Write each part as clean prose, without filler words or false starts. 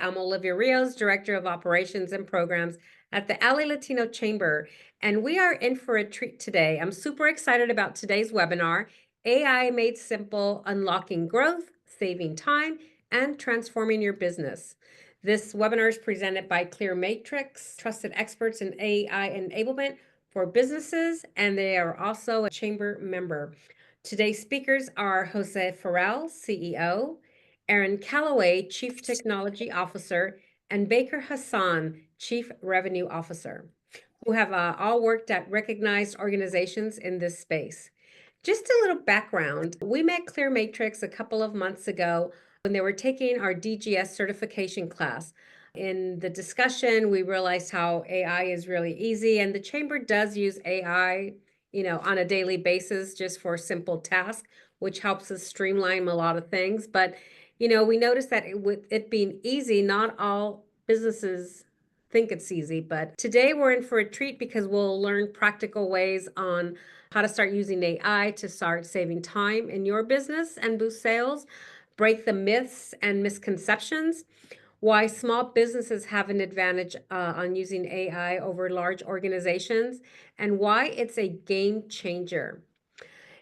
I'm Olivia Rios, Director of Operations and Programs at the LA Latino Chamber, and we are in for a treat today. I'm super excited about today's webinar, AI Made Simple, Unlocking Growth, Saving Time, and Transforming Your Business. This webinar is presented by Clear Matrix, trusted experts in AI enablement for businesses, and they are also a chamber member. Today's speakers are Jose Farrell, CEO, Aaron Calloway, Chief Technology Officer, and Baker Hassan, Chief Revenue Officer, who have all worked at recognized organizations in this space. Just a little background. We met Clear Matrix a couple of months ago when they were taking our DGS certification class. In the discussion, we realized how AI is really easy, and the Chamber does use AI, on a daily basis just for simple tasks, which helps us streamline a lot of things. But we noticed that with it being easy, not all businesses think it's easy. But today we're in for a treat because we'll learn practical ways on how to start using AI to start saving time in your business and boost sales, break the myths and misconceptions, why small businesses have an advantage on using AI over large organizations, and why it's a game changer.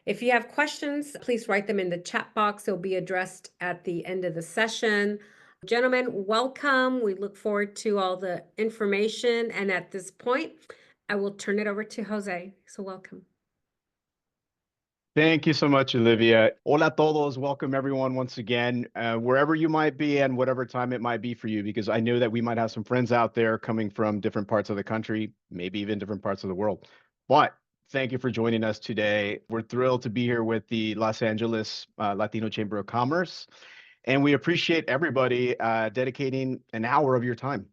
If you have questions, please write them in the chat box. They'll be addressed at the end of the session. Gentlemen, welcome. We look forward to all the information. And at this point, I will turn it over to Jose. So welcome. Thank you so much, Olivia. Hola todos. Welcome everyone once again, wherever you might be and whatever time it might be for you, because I know that we might have some friends out there coming from different parts of the country, maybe even different parts of the world. But thank you for joining us today. We're thrilled to be here with the Los Angeles Latino Chamber of Commerce, and we appreciate everybody dedicating an hour of your time.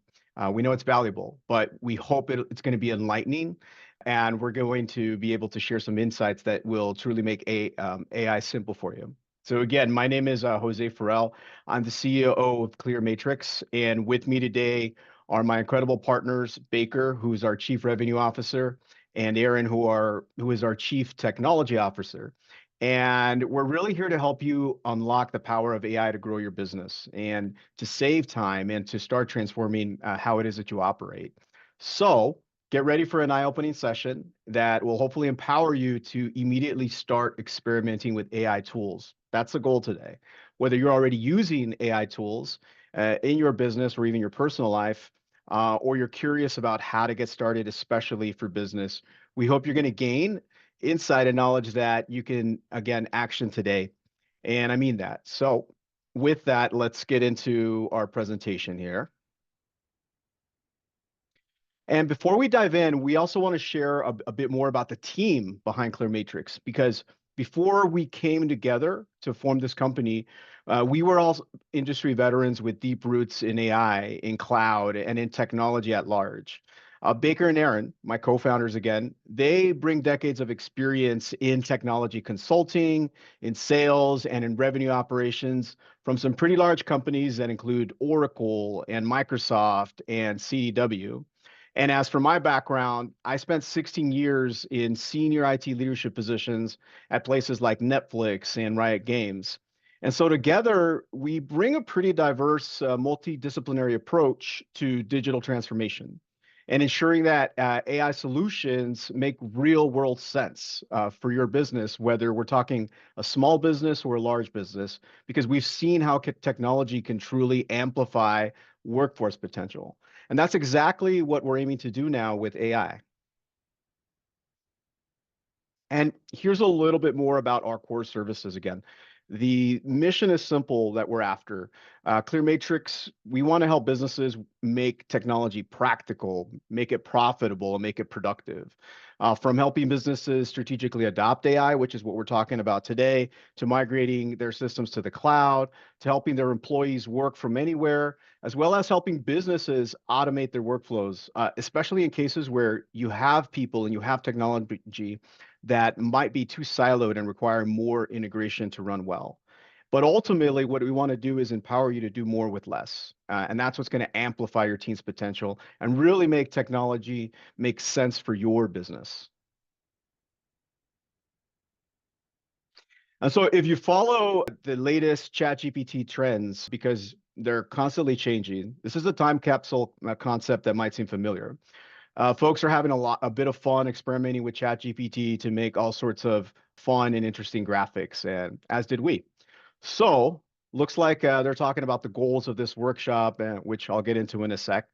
We know it's valuable, but we hope it's going to be enlightening, and we're going to be able to share some insights that will truly make AI simple for you. So again, my name is Jose Farrell. I'm the CEO of Clear Matrix, and with me today are my incredible partners, Baker, who's our Chief Revenue Officer, and Aaron, who is our Chief Technology Officer. And we're really here to help you unlock the power of AI to grow your business and to save time and to start transforming how it is that you operate. So get ready for an eye-opening session that will hopefully empower you to immediately start experimenting with AI tools. That's the goal today. Whether you're already using AI tools in your business or even your personal life, or you're curious about how to get started, especially for business, we hope you're going to gain insight and knowledge that you can, again, action today. And I mean that. So with that, let's get into our presentation here. And before we dive in, we also want to share a bit more about the team behind Clear Matrix, because before we came together to form this company, we were all industry veterans with deep roots in AI, in cloud, and in technology at large. Baker and Aaron, my co-founders again, they bring decades of experience in technology consulting, in sales, and in revenue operations from some pretty large companies that include Oracle and Microsoft and CDW. And as for my background, I spent 16 years in senior IT leadership positions at places like Netflix and Riot Games. And so together, we bring a pretty diverse, multidisciplinary approach to digital transformation and ensuring that AI solutions make real world sense for your business, whether we're talking a small business or a large business, because we've seen how technology can truly amplify workforce potential. And that's exactly what we're aiming to do now with AI. And here's a little bit more about our core services again. The mission is simple that we're after. Clear Matrix, we want to help businesses make technology practical, make it profitable, and make it productive. From helping businesses strategically adopt AI, which is what we're talking about today, to migrating their systems to the cloud, to helping their employees work from anywhere, as well as helping businesses automate their workflows, especially in cases where you have people and you have technology that might be too siloed and require more integration to run well. But ultimately, what we want to do is empower you to do more with less. And that's what's going to amplify your team's potential and really make technology make sense for your business. And so if you follow the latest ChatGPT trends, because They're constantly changing. This is a time capsule concept that might seem familiar. Folks are having a bit of fun experimenting with ChatGPT to make all sorts of fun and interesting graphics, and as did we. So, looks like they're talking about the goals of this workshop, which I'll get into in a sec.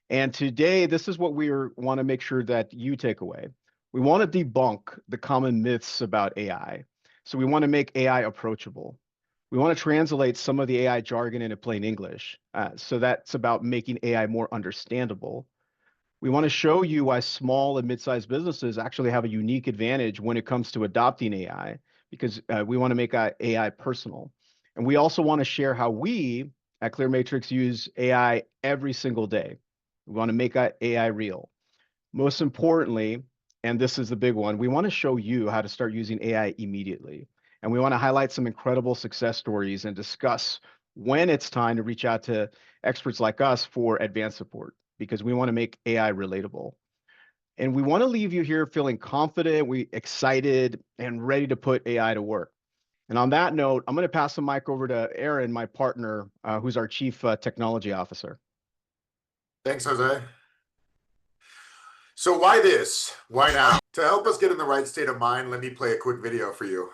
And today, this is what we want to make sure that you take away. We want to debunk the common myths about AI. So we want to make AI approachable. We want to translate some of the AI jargon into plain English. So that's about making AI more understandable. We want to show you why small and mid-sized businesses actually have a unique advantage when it comes to adopting AI, because we want to make AI personal. And we also want to share how we at Clear Matrix use AI every single day. We want to make AI real. Most importantly, and this is the big one, we want to show you how to start using AI immediately. And we want to highlight some incredible success stories and discuss when it's time to reach out to experts like us for advanced support, because we want to make AI relatable. And we want to leave you here feeling confident, excited, and ready to put AI to work. And on that note, I'm going to pass the mic over to Aaron, my partner, who's our Chief Technology Officer. Thanks, Jose. So why this? Why now? To help us get in the right state of mind, let me play a quick video for you.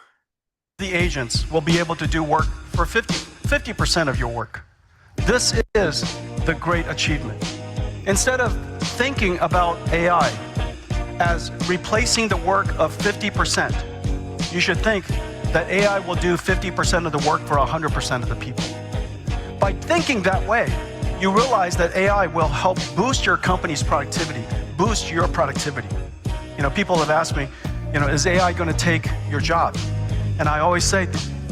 The agents will be able to do work for 50% of your work. This is the great achievement. Instead of thinking about AI as replacing the work of 50%, you should think that AI will do 50% of the work for 100% of the people. By thinking that way, you realize that AI will help boost your company's productivity, boost your productivity. People have asked me, is AI going to take your job? And I always say,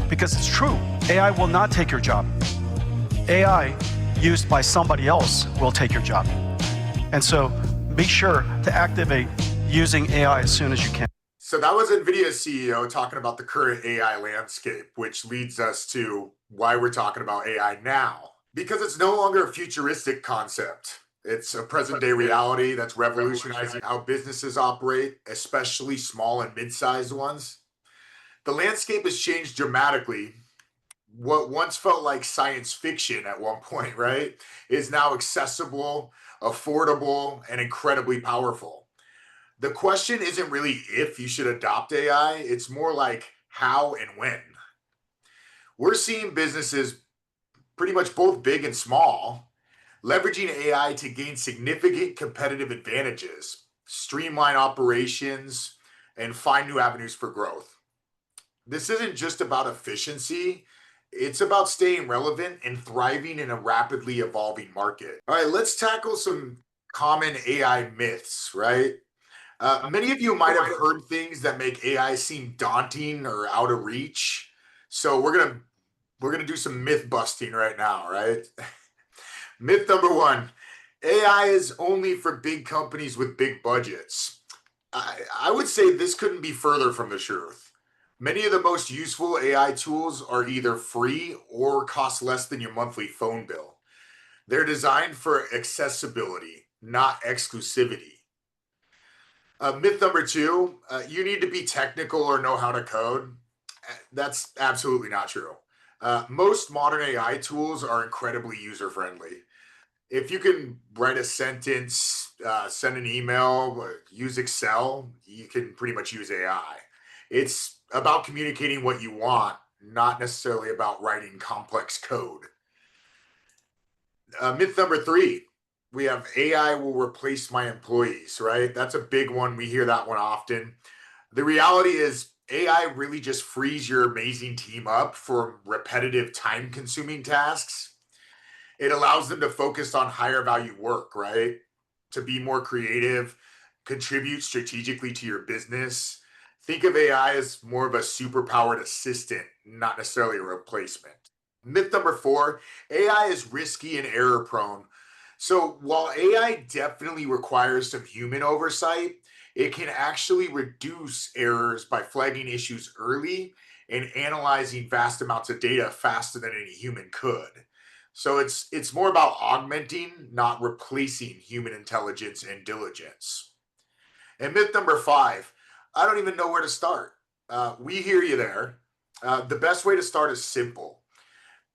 because it's true, AI will not take your job. AI used by somebody else will take your job. And so be sure to activate using AI as soon as you can. So that was NVIDIA's CEO talking about the current AI landscape, which leads us to why we're talking about AI now. Because it's no longer a futuristic concept. It's a present-day reality that's revolutionizing how businesses operate, especially small and mid-sized ones. The landscape has changed dramatically. What once felt like science fiction at one point, right, is now accessible, affordable, and incredibly powerful. The question isn't really if you should adopt AI, it's more like how and when. We're seeing businesses, pretty much both big and small, leveraging AI to gain significant competitive advantages, streamline operations, and find new avenues for growth. This isn't just about efficiency, it's about staying relevant and thriving in a rapidly evolving market. All right, let's tackle some common AI myths, right? Many of you might have heard things that make AI seem daunting or out of reach. So we're gonna do some myth busting right now, right? Myth number one, AI is only for big companies with big budgets. I would say this couldn't be further from the truth. Many of the most useful AI tools are either free or cost less than your monthly phone bill. They're designed for accessibility, not exclusivity. Myth number two, you need to be technical or know how to code. That's absolutely not true. Most modern AI tools are incredibly user-friendly. If you can write a sentence, send an email, use Excel, you can pretty much use AI. It's about communicating what you want, not necessarily about writing complex code. Myth number three, we have AI will replace my employees, right? That's a big one. We hear that one often. The reality is AI really just frees your amazing team up for repetitive, time-consuming tasks. It allows them to focus on higher value work, right? To be more creative, contribute strategically to your business. Think of AI as more of a superpowered assistant, not necessarily a replacement. Myth number four, AI is risky and error prone. So while AI definitely requires some human oversight, it can actually reduce errors by flagging issues early and analyzing vast amounts of data faster than any human could. So it's more about augmenting, not replacing human intelligence and diligence. And myth number five, I don't even know where to start. We hear you there. The best way to start is simple.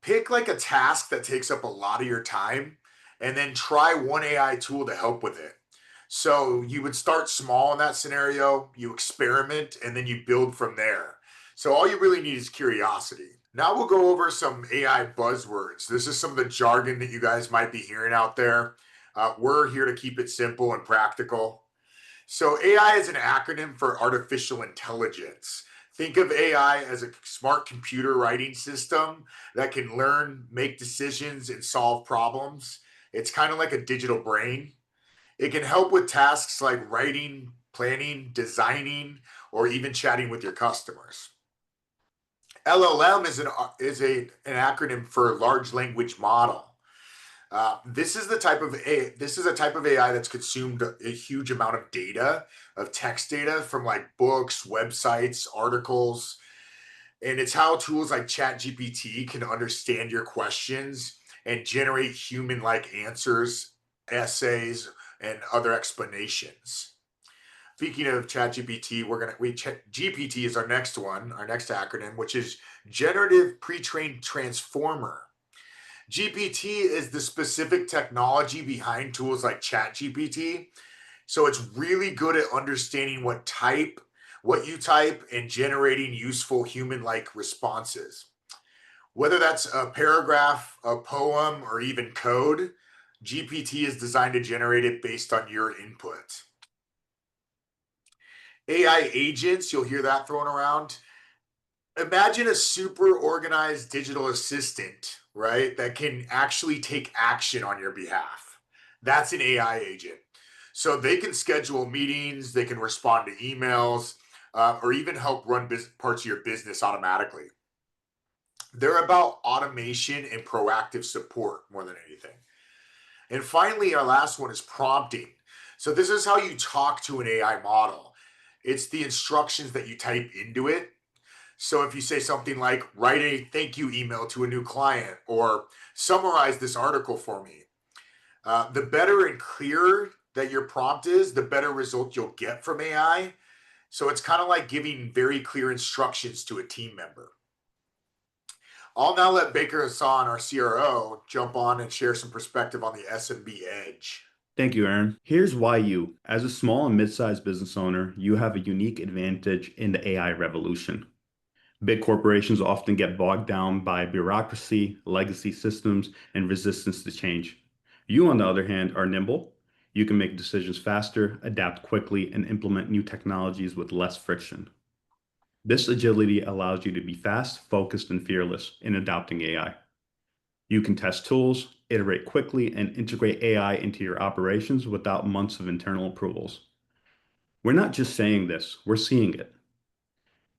Pick like a task that takes up a lot of your time and then try one AI tool to help with it. So you would start small in that scenario, you experiment, and then you build from there. So all you really need is curiosity. Now we'll go over some AI buzzwords. This is some of the jargon that you guys might be hearing out there. We're here to keep it simple and practical. So AI is an acronym for artificial intelligence. Think of AI as a smart computer writing system that can learn, make decisions, and solve problems. It's kind of like a digital brain. It can help with tasks like writing, planning, designing, or even chatting with your customers. LLM is an acronym for large language model. This is a type of AI that's consumed a huge amount of data, of text data from like books, websites, articles, and it's how tools like ChatGPT can understand your questions and generate human-like answers, essays, and other explanations. Speaking of ChatGPT, GPT is our next one, our next acronym, which is Generative Pre-trained Transformer. GPT is the specific technology behind tools like ChatGPT. So it's really good at understanding what you type, and generating useful human-like responses. Whether that's a paragraph, a poem, or even code, GPT is designed to generate it based on your input. AI agents, you'll hear that thrown around. Imagine a super organized digital assistant, right, that can actually take action on your behalf. That's an AI agent. So they can schedule meetings, they can respond to emails, or even help run parts of your business automatically. They're about automation and proactive support more than anything. And finally, our last one is prompting. So this is how you talk to an AI model. It's the instructions that you type into it. So if you say something like, write a thank you email to a new client, or summarize this article for me, the better and clearer that your prompt is, the better result you'll get from AI. So it's kind of like giving very clear instructions to a team member. I'll now let Baker Hassan, our CRO, jump on and share some perspective on the SMB edge. Thank you, Aaron. Here's why as a small and mid-sized business owner, you have a unique advantage in the AI revolution. Big corporations often get bogged down by bureaucracy, legacy systems, and resistance to change. You, on the other hand, are nimble. You can make decisions faster, adapt quickly, and implement new technologies with less friction. This agility allows you to be fast, focused, and fearless in adopting AI. You can test tools, iterate quickly, and integrate AI into your operations without months of internal approvals. We're not just saying this, we're seeing it.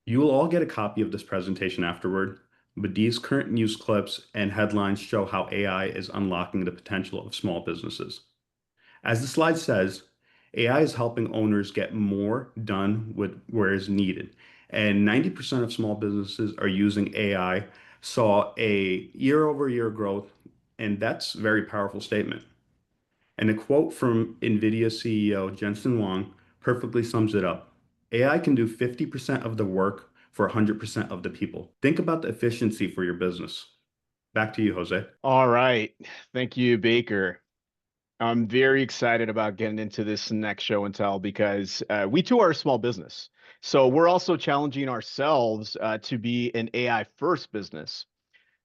You will all get a copy of this presentation afterward, but these current news clips and headlines show how AI is unlocking the potential of small businesses. As the slide says, AI is helping owners get more done with where is needed, and 90% of small businesses are using AI, saw a year-over-year growth, and that's a very powerful statement. And a quote from NVIDIA CEO Jensen Huang perfectly sums it up. AI can do 50% of the work for 100% of the people. Think about the efficiency for your business. Back to you, Jose. All right. Thank you, Baker. I'm very excited about getting into this next show and tell because we too are a small business. So we're also challenging ourselves to be an AI first business.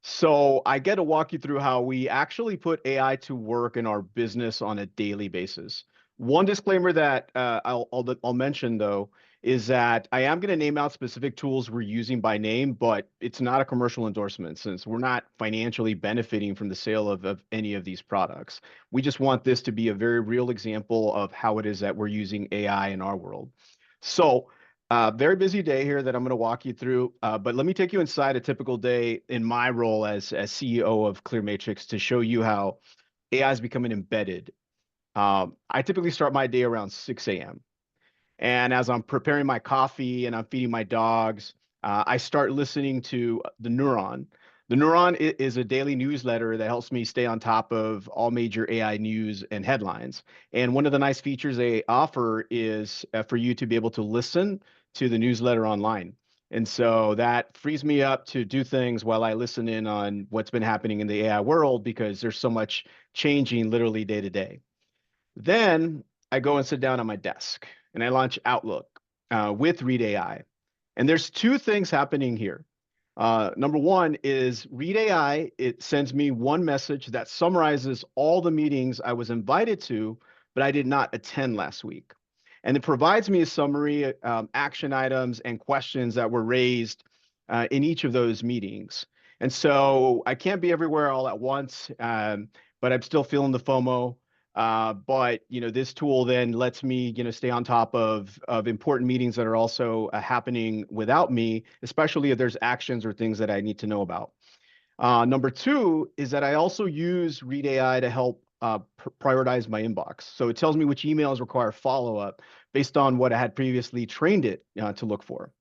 So I get to walk you through how we actually put AI to work in our business on a daily basis. One disclaimer that I'll mention though is that I am going to name out specific tools we're using by name, but it's not a commercial endorsement since we're not financially benefiting from the sale of any of these products. We just want this to be a very real example of how it is that we're using AI in our world. So very busy day here that I'm going to walk you through, but let me take you inside a typical day in my role as CEO of ClearMatrix to show you how AI is becoming embedded. I typically start my day around 6 a.m. And as I'm preparing my coffee and I'm feeding my dogs, I start listening to The Neuron. The Neuron is a daily newsletter that helps me stay on top of all major AI news and headlines. And one of the nice features they offer is for you to be able to listen to the newsletter online. And so that frees me up to do things while I listen in on what's been happening in the AI world, because there's so much changing literally day to day. Then I go and sit down on my desk and I launch Outlook with Read AI. And there's two things happening here. Number one is Read AI. It sends me one message that summarizes all the meetings I was invited to, but I did not attend last week. And it provides me a summary, action items, and questions that were raised in each of those meetings. And so I can't be everywhere all at once, but I'm still feeling the FOMO. But this tool then lets me stay on top of important meetings that are also happening without me, especially if there's actions or things that I need to know about. Number two is that I also use Read AI to help prioritize my inbox. So it tells me which emails require follow-up based on what I had previously trained it to look for.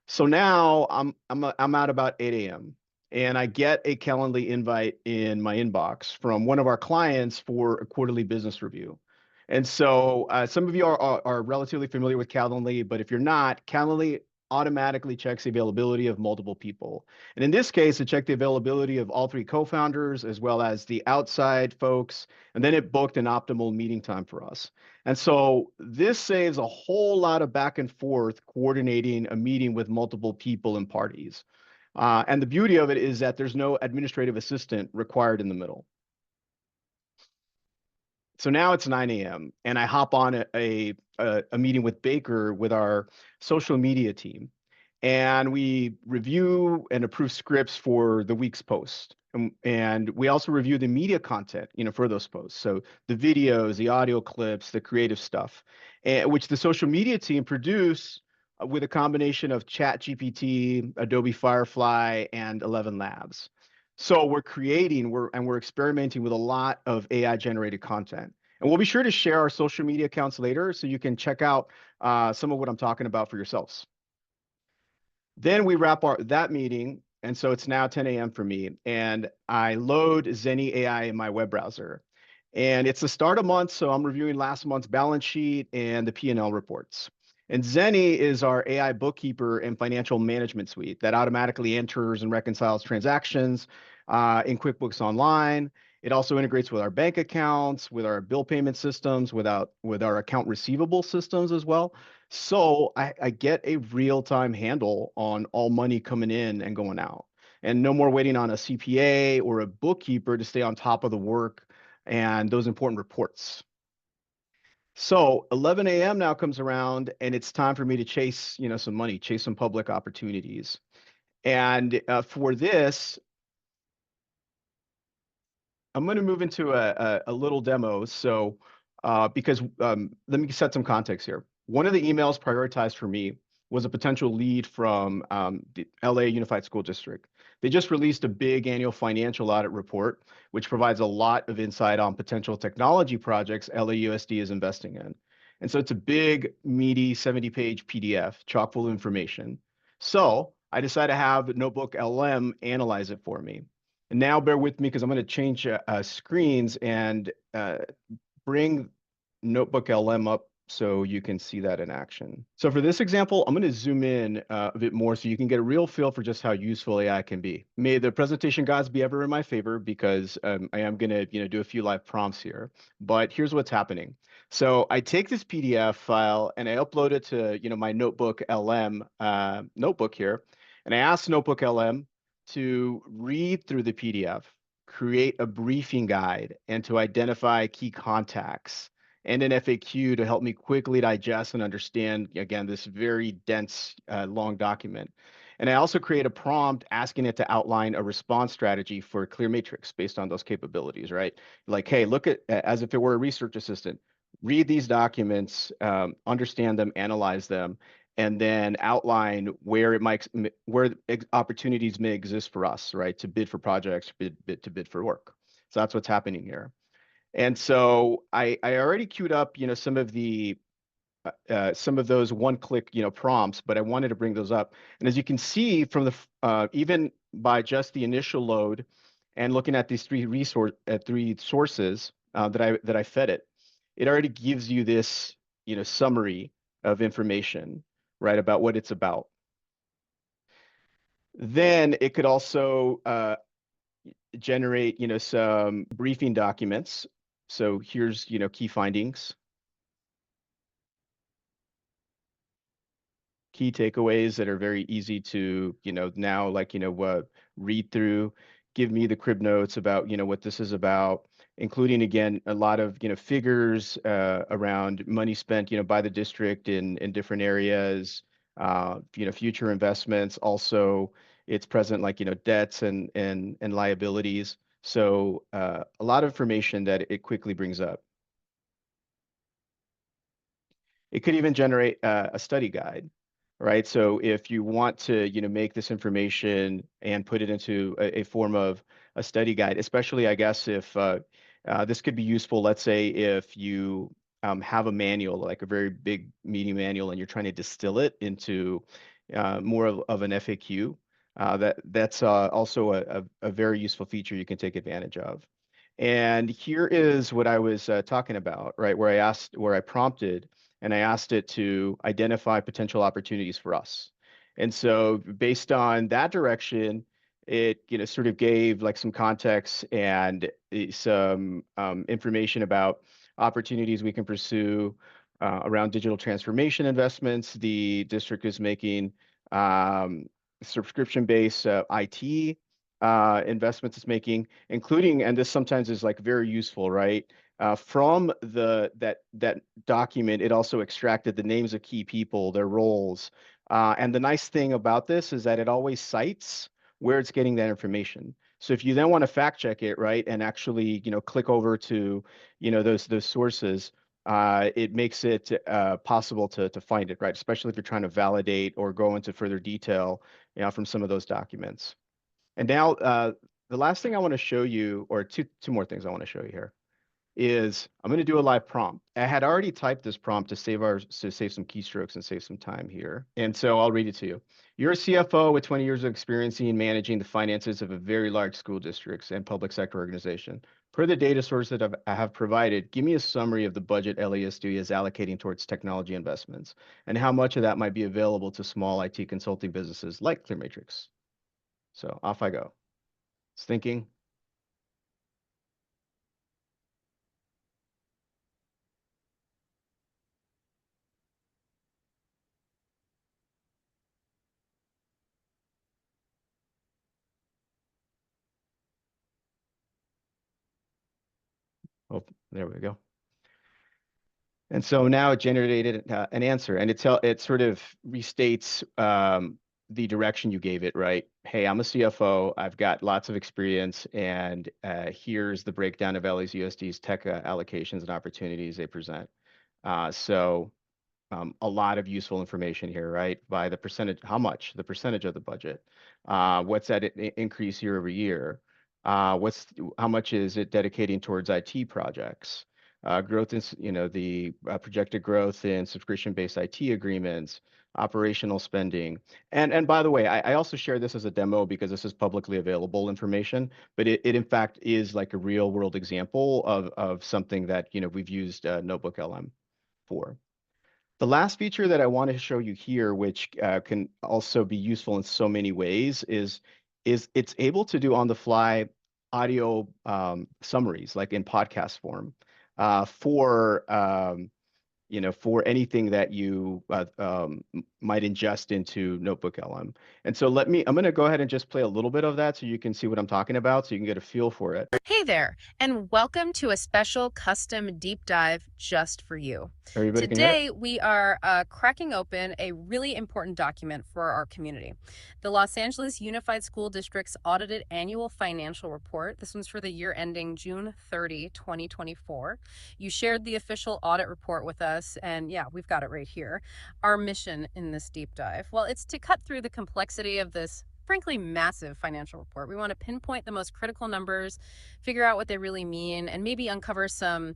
So now I'm at about 8 a.m. and I get a Calendly invite in my inbox from one of our clients for a quarterly business review. And so some of you are relatively familiar with Calendly, but if you're not, Calendly automatically checks the availability of multiple people. And in this case, it checked the availability of all three co-founders as well as the outside folks, and then it booked an optimal meeting time for us. And so this saves a whole lot of back and forth coordinating a meeting with multiple people and parties. And the beauty of it is that there's no administrative assistant required in the middle. So now it's 9 a.m. and I hop on a meeting with Baker with our social media team. And we review and approve scripts for the week's post. And we also review the media content, for those posts. So the videos, the audio clips, the creative stuff, which the social media team produce with a combination of ChatGPT, Adobe Firefly, and 11 Labs. So we're experimenting with a lot of AI generated content. And we'll be sure to share our social media accounts later so you can check out some of what I'm talking about for yourselves. Then we wrap that meeting, and so it's now 10 a.m. for me, and I load Zenny AI in my web browser. And it's the start of month, so I'm reviewing last month's balance sheet and the P&L reports. And Zenny is our AI bookkeeper and financial management suite that automatically enters and reconciles transactions in QuickBooks Online. It also integrates with our bank accounts, with our bill payment systems, with our account receivable systems as well. So I get a real-time handle on all money coming in and going out, and no more waiting on a CPA or a bookkeeper to stay on top of the work and those important reports. So 11 a.m. now comes around and it's time for me to chase, some money, chase some public opportunities. And for this, I'm going to move into a little demo. So because let me set some context here. One of the emails prioritized for me was a potential lead from the LA Unified School District. They just released a big annual financial audit report, which provides a lot of insight on potential technology projects LAUSD is investing in. And so it's a big, meaty 70-page PDF, chock full of information. So I decided to have Notebook LM analyze it for me. And now bear with me because I'm going to change screens and bring Notebook LM up so you can see that in action. So for this example, I'm going to zoom in a bit more so you can get a real feel for just how useful AI can be. May the presentation gods be ever in my favor because I am going to do a few live prompts here. But here's what's happening. So I take this PDF file and I upload it to my Notebook LM notebook here, and I ask Notebook LM to read through the PDF, create a briefing guide, and to identify key contacts, and an FAQ to help me quickly digest and understand, again, this very dense, long document. And I also create a prompt asking it to outline a response strategy for a clear matrix based on those capabilities, right? Like, hey, look at, as if it were a research assistant, read these documents, understand them, analyze them, and then outline where opportunities may exist for us, right, to bid for projects, to bid for work. So that's what's happening here. And so I already queued up, some of those one-click, prompts, but I wanted to bring those up. And as you can see from the even by just the initial load and looking at these three sources that I fed it, it already gives you this, summary of information, right, about what it's about. Then it could also generate, some briefing documents. So here's, key findings, key takeaways that are very easy to, now like, read through, give me the crib notes about, what this is about, including again, a lot of, figures around money spent, by the district in different areas, future investments. Also, it's present like, debts and liabilities. So a lot of information that it quickly brings up. It could even generate a study guide, right? So if you want to, make this information and put it into a form of a study guide, especially I guess if this could be useful, let's say if you have a manual, like a very big meaty manual, and you're trying to distill it into more of an FAQ, that's also a very useful feature you can take advantage of. And here is what I was talking about, right? Where I prompted and I asked it to identify potential opportunities for us. And so based on that direction, it, sort of gave like some context and some information about opportunities we can pursue around digital transformation investments. The district is making subscription-based IT investments it's making, including, and this sometimes is like very useful, right? From that document, it also extracted the names of key people, their roles. And the nice thing about this is that it always cites where it's getting that information. So if you then want to fact check it, right, and actually, click over to, those sources, it makes it possible to find it, right? Especially if you're trying to validate or go into further detail, from some of those documents. And now, the last thing I want to show you, or two more things I want to show you here, is I'm going to do a live prompt. I had already typed this prompt to save some keystrokes and save some time here. And so I'll read it to you. You're a CFO with 20 years of experience in managing the finances of a very large school districts and public sector organization. Per the data source that I have provided, give me a summary of the budget LASD is allocating towards technology investments and how much of that might be available to small IT consulting businesses like ClearMatrix. So off I go. It's thinking. Oh, there we go. And so now it generated an answer, and it sort of restates the direction you gave it, right? Hey, I'm a CFO. I've got lots of experience, and here's the breakdown of LASUSD's tech allocations and opportunities they present. So a lot of useful information here, right? By the percentage, how much, the percentage of the budget, what's that increase year over year, how much is it dedicating towards IT projects, growth in, the projected growth in subscription-based IT agreements, operational spending. And by the way, I also share this as a demo because this is publicly available information, but it in fact is like a real world example of something that, we've used Notebook LM for. The last feature that I want to show you here, which can also be useful in so many ways, is it's able to do on-the-fly audio summaries, like in podcast form, for anything that you might ingest into Notebook LM. And so I'm going to go ahead and just play a little bit of that so you can see what I'm talking about, so you can get a feel for it. Hey there, and welcome to a special custom deep dive just for you. Everybody can hear it? Today, we are cracking open a really important document for our community. The Los Angeles Unified School District's audited annual financial report. This one's for the year ending June 30, 2024. You shared the official audit report with us, and yeah, we've got it right here. Our mission in this deep dive, well, it's to cut through the complexity of this frankly massive financial report. We want to pinpoint the most critical numbers, figure out what they really mean, and maybe uncover some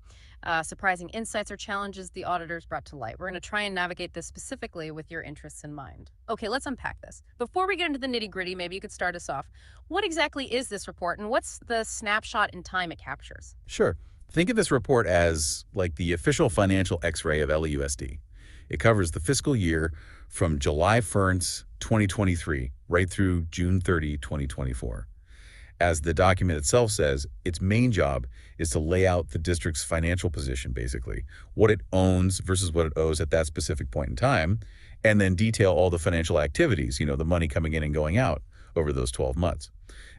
surprising insights or challenges the auditors brought to light. We're going to try and navigate this specifically with your interests in mind. Okay, let's unpack this. Before we get into the nitty-gritty, maybe you could start us off. What exactly is this report, and what's the snapshot in time it captures? Sure. Think of this report as like the official financial x-ray of LAUSD. It covers the fiscal year from July 1st, 2023, right through June 30, 2024. As the document itself says, its main job is to lay out the district's financial position, basically, what it owns versus what it owes at that specific point in time, and then detail all the financial activities, the money coming in and going out over those 12 months.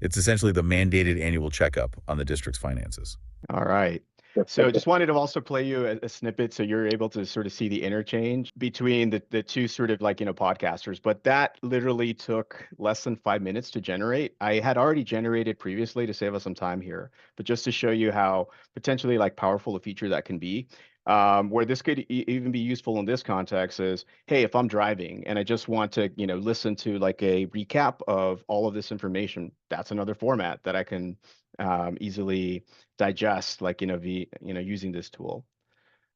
It's essentially the mandated annual checkup on the district's finances. All right. So just wanted to also play you a snippet so you're able to sort of see the interchange between the two sort of podcasters. But that literally took less than 5 minutes to generate. I had already generated previously to save us some time here, but just to show you how potentially powerful a feature that can be. Where this could even be useful in this context is, hey, if I'm driving and I just want to, listen to a recap of all of this information, that's another format that I can easily digest, using this tool.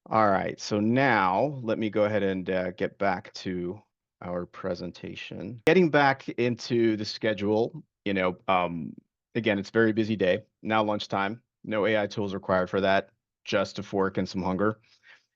All right, so now let me go ahead and get back to our presentation. Getting back into the schedule, again, it's a very busy day. Now lunchtime, no AI tools required for that, just a fork and some hunger.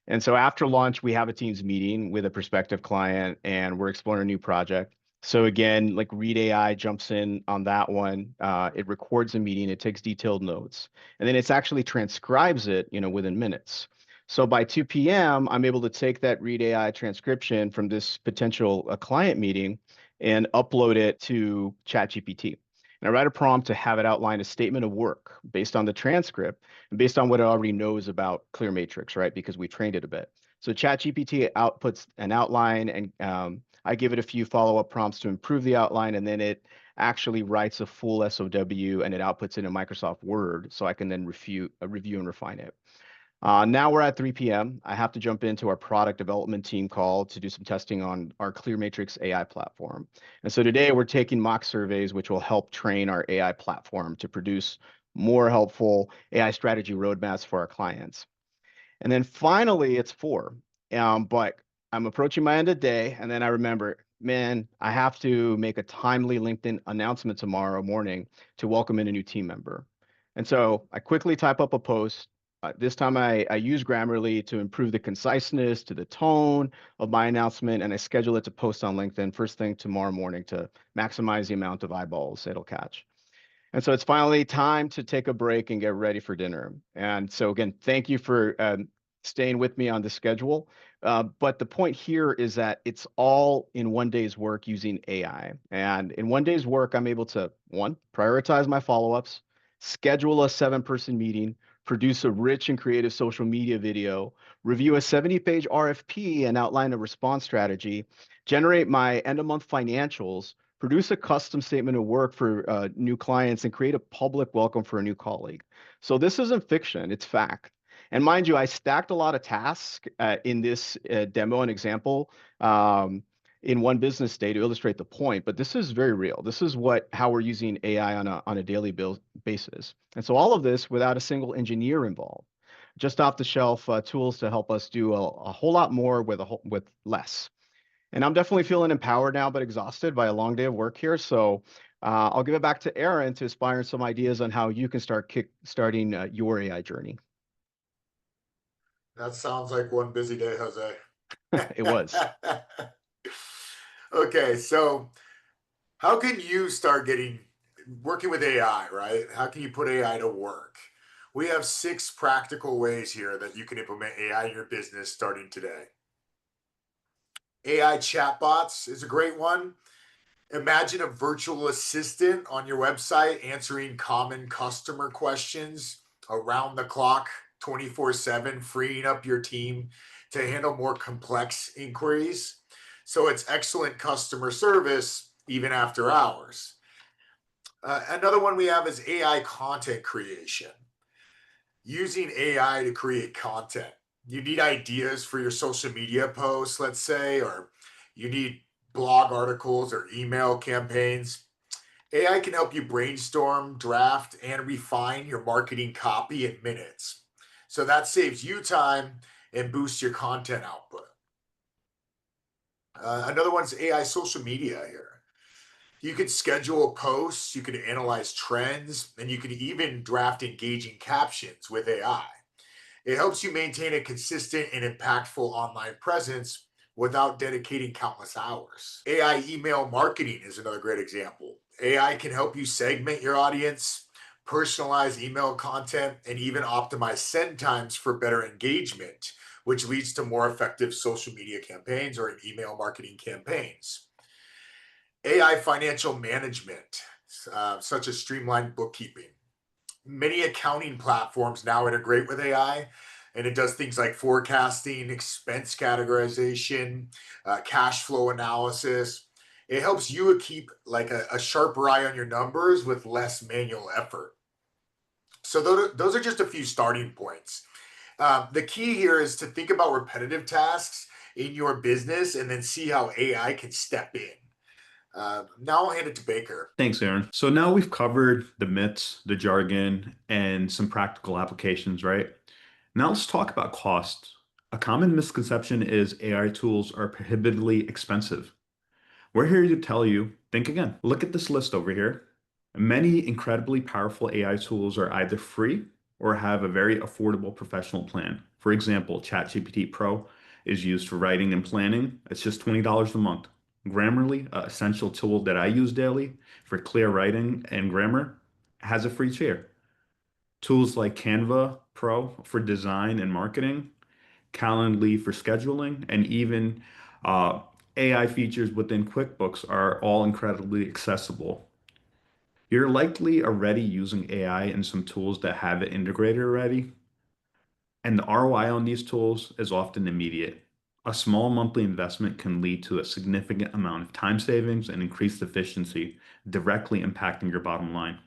And so after lunch, we have a Teams meeting with a prospective client, and we're exploring a new project. So again, Read AI jumps in on that one. It records a meeting, it takes detailed notes, and then it's actually transcribes it, within minutes. So by 2 p.m., I'm able to take that Read AI transcription from this potential client meeting and upload it to ChatGPT. And I write a prompt to have it outline a statement of work based on the transcript and based on what it already knows about Clear Matrix, right? Because we trained it a bit. So ChatGPT outputs an outline, and I give it a few follow-up prompts to improve the outline, and then it actually writes a full SOW and it outputs it in Microsoft Word, so I can then review and refine it. Now we're at 3 p.m. I have to jump into our product development team call to do some testing on our Clear Matrix AI platform. And so today we're taking mock surveys, which will help train our AI platform to produce more helpful AI strategy roadmaps for our clients. And then finally, it's 4. But I'm approaching my end of day, and then I remember, man, I have to make a timely LinkedIn announcement tomorrow morning to welcome in a new team member. And so I quickly type up a post. This time I use Grammarly to improve the conciseness, to the tone of my announcement, and I schedule it to post on LinkedIn first thing tomorrow morning to maximize the amount of eyeballs it'll catch. And so it's finally time to take a break and get ready for dinner. And so again, thank you for staying with me on the schedule. But the point here is that it's all in one day's work using AI. And in one day's work, I'm able to, 1, prioritize my follow-ups, schedule a 7-person meeting, produce a rich and creative social media video, review a 70-page RFP and outline a response strategy, generate my end-of-month financials, produce a custom statement of work for new clients, and create a public welcome for a new colleague. So this isn't fiction, it's fact. And mind you, I stacked a lot of tasks in this demo and example in one business day to illustrate the point, but this is very real. This is how we're using AI on a daily basis. And so all of this without a single engineer involved, just off the shelf tools to help us do a whole lot more with less. And I'm definitely feeling empowered now, but exhausted by a long day of work here. So I'll give it back to Aaron to inspire some ideas on how you can start starting your AI journey. That sounds like one busy day, Jose. It was. Okay, so how can you start working with AI, right? How can you put AI to work? We have 6 practical ways here that you can implement AI in your business starting today. AI chatbots is a great one. Imagine a virtual assistant on your website answering common customer questions around the clock, 24/7, freeing up your team to handle more complex inquiries. So it's excellent customer service even after hours. Another one we have is AI content creation. Using AI to create content. You need ideas for your social media posts, let's say, or you need blog articles or email campaigns. AI can help you brainstorm, draft, and refine your marketing copy in minutes. So that saves you time and boosts your content output. Another one's AI social media here. You can schedule posts, you can analyze trends, and you can even draft engaging captions with AI. It helps you maintain a consistent and impactful online presence without dedicating countless hours. AI email marketing is another great example. AI can help you segment your audience, personalize email content, and even optimize send times for better engagement, which leads to more effective social media campaigns or email marketing campaigns. AI financial management, such as streamlined bookkeeping. Many accounting platforms now integrate with AI, and it does things like forecasting, expense categorization, cash flow analysis. It helps you keep like a sharper eye on your numbers with less manual effort. So those are just a few starting points. The key here is to think about repetitive tasks in your business and then see how AI can step in. Now I'll hand it to Baker. Thanks, Aaron. So now we've covered the myths, the jargon, and some practical applications, right? Now let's talk about costs. A common misconception is AI tools are prohibitively expensive. We're here to tell you, think again. Look at this list over here. Many incredibly powerful AI tools are either free or have a very affordable professional plan. For example, ChatGPT Pro is used for writing and planning. It's just $20 a month. Grammarly, an essential tool that I use daily for clear writing and grammar, has a free tier. Tools like Canva Pro for design and marketing, Calendly for scheduling, and even uh, AI features within QuickBooks are all incredibly accessible. You're likely already using AI in some tools that have it integrated already, and the ROI on these tools is often immediate. A small monthly investment can lead to a significant amount of time savings and increased efficiency, directly impacting your bottom line.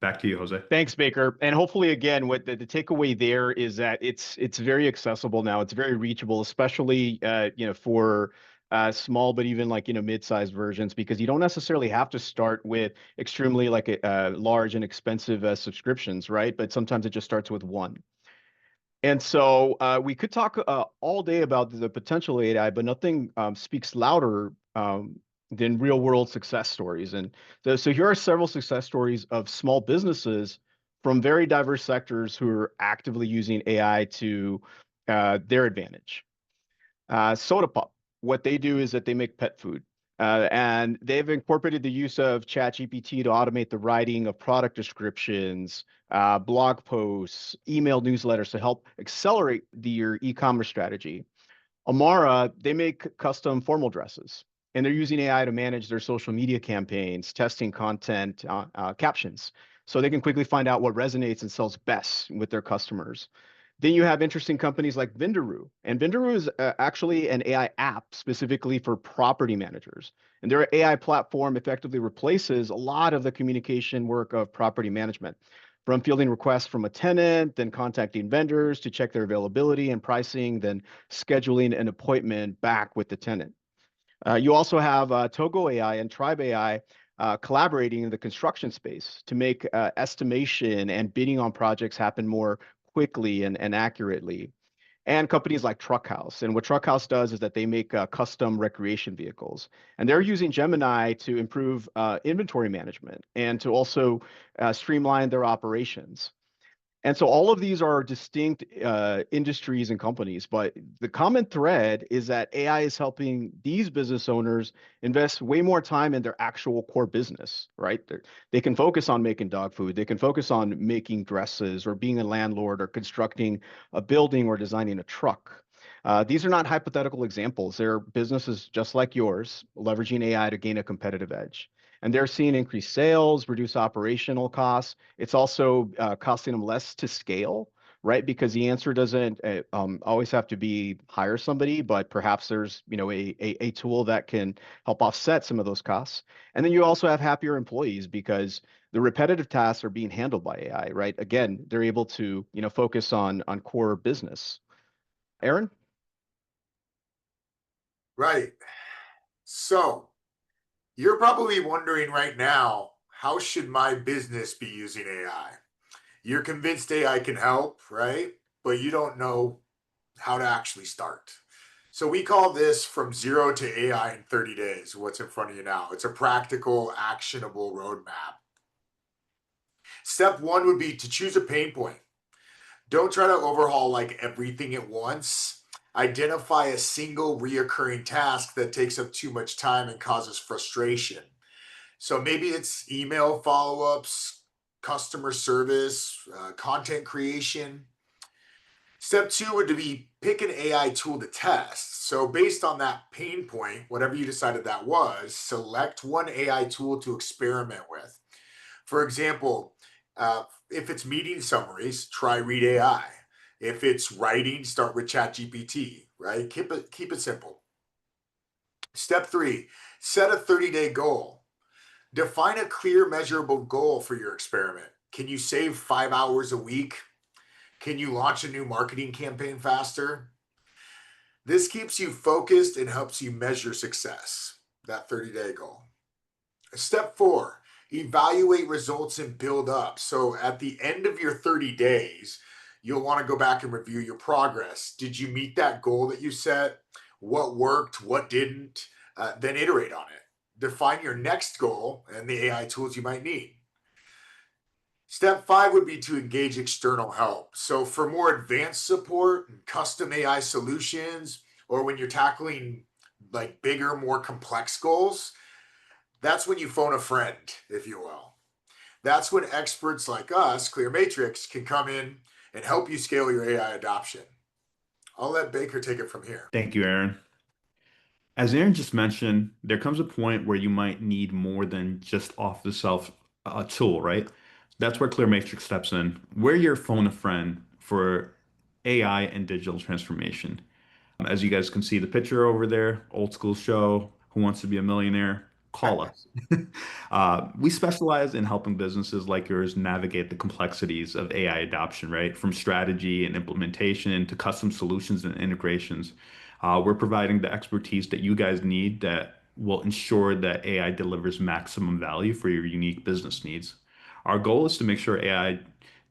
Back to you, Jose. Thanks, Baker. And hopefully, again, what the takeaway there is that it's very accessible now. It's very reachable, especially for small, but even like mid-sized versions, because you don't necessarily have to start with extremely like large and expensive subscriptions, right? But sometimes it just starts with one. And so we could talk all day about the potential AI, but nothing speaks louder than real world success stories. And so here are several success stories of small businesses from very diverse sectors who are actively using AI to their advantage. Soda Pop, what they do is that they make pet food. And they've incorporated the use of ChatGPT to automate the writing of product descriptions, blog posts, email newsletters to help accelerate your e-commerce strategy. Amara, they make custom formal dresses, and they're using AI to manage their social media campaigns, testing content captions, so they can quickly find out what resonates and sells best with their customers. Then you have interesting companies like Vindaroo, and Vindaroo is actually an AI app specifically for property managers. And their AI platform effectively replaces a lot of the communication work of property management, from fielding requests from a tenant, then contacting vendors to check their availability and pricing, then scheduling an appointment back with the tenant. You also have Togo AI and Tribe AI collaborating in the construction space to make estimation and bidding on projects happen more quickly and accurately. And companies like Truckhouse. And what Truckhouse does is that they make custom recreation vehicles. And they're using Gemini to improve inventory management and to also streamline their operations. And so all of these are distinct industries and companies, but the common thread is that AI is helping these business owners invest way more time in their actual core business, right? They can focus on making dog food, they can focus on making dresses or being a landlord or constructing a building or designing a truck. These are not hypothetical examples. They're businesses just like yours, leveraging AI to gain a competitive edge. And they're seeing increased sales, reduce operational costs. It's also costing them less to scale, right? Because the answer doesn't always have to be hire somebody, but perhaps there's a tool that can help offset some of those costs. And then you also have happier employees because the repetitive tasks are being handled by AI, right? Again, they're able to focus on core business. Aaron? Right. So you're probably wondering right now, how should my business be using AI? You're convinced AI can help, right? But you don't know how to actually start. So we call this from zero to AI in 30 days, what's in front of you now. It's a practical, actionable roadmap. Step one would be to choose a pain point. Don't try to overhaul like everything at once. Identify a single reoccurring task that takes up too much time and causes frustration. So maybe it's email follow-ups, customer service, content creation. Step two would be pick an AI tool to test. So based on that pain point, whatever you decided that was, select one AI tool to experiment with. For example, if it's meeting summaries, try Read AI. If it's writing, start with ChatGPT, right? Keep it simple. Step three, set a 30-day goal. Define a clear, measurable goal for your experiment. Can you save 5 hours a week? Can you launch a new marketing campaign faster? This keeps you focused and helps you measure success, that 30-day goal. Step four, evaluate results and build up. So at the end of your 30 days, you'll want to go back and review your progress. Did you meet that goal that you set? What worked? What didn't? Then iterate on it. Define your next goal and the AI tools you might need. Step five would be to engage external help. So for more advanced support and custom AI solutions, or when you're tackling like bigger, more complex goals, that's when you phone a friend, if you will. That's when experts like us, Clear Matrix, can come in and help you scale your AI adoption. I'll let Baker take it from here. Thank you, Aaron. As Aaron just mentioned, there comes a point where you might need more than just off-the-shelf tool, right? That's where Clear Matrix steps in. We're your phone a friend for AI and digital transformation. As you guys can see the picture over there, old school show, Who Wants to Be a Millionaire? Call us. We specialize in helping businesses like yours navigate the complexities of AI adoption, right? From strategy and implementation to custom solutions and integrations. We're providing the expertise that you guys need that will ensure that AI delivers maximum value for your unique business needs. Our goal is to make sure AI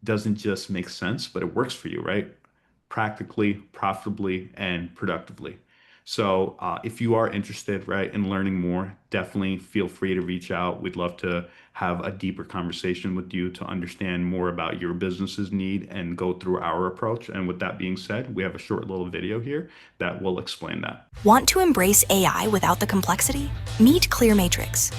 doesn't just make sense, but it works for you, right? Practically, profitably, and productively. So if you are interested, right, in learning more, definitely feel free to reach out. We'd love to have a deeper conversation with you to understand more about your business's need and go through our approach. And with that being said, we have a short little video here that will explain that. Want to embrace AI without the complexity? Meet Clear Matrix.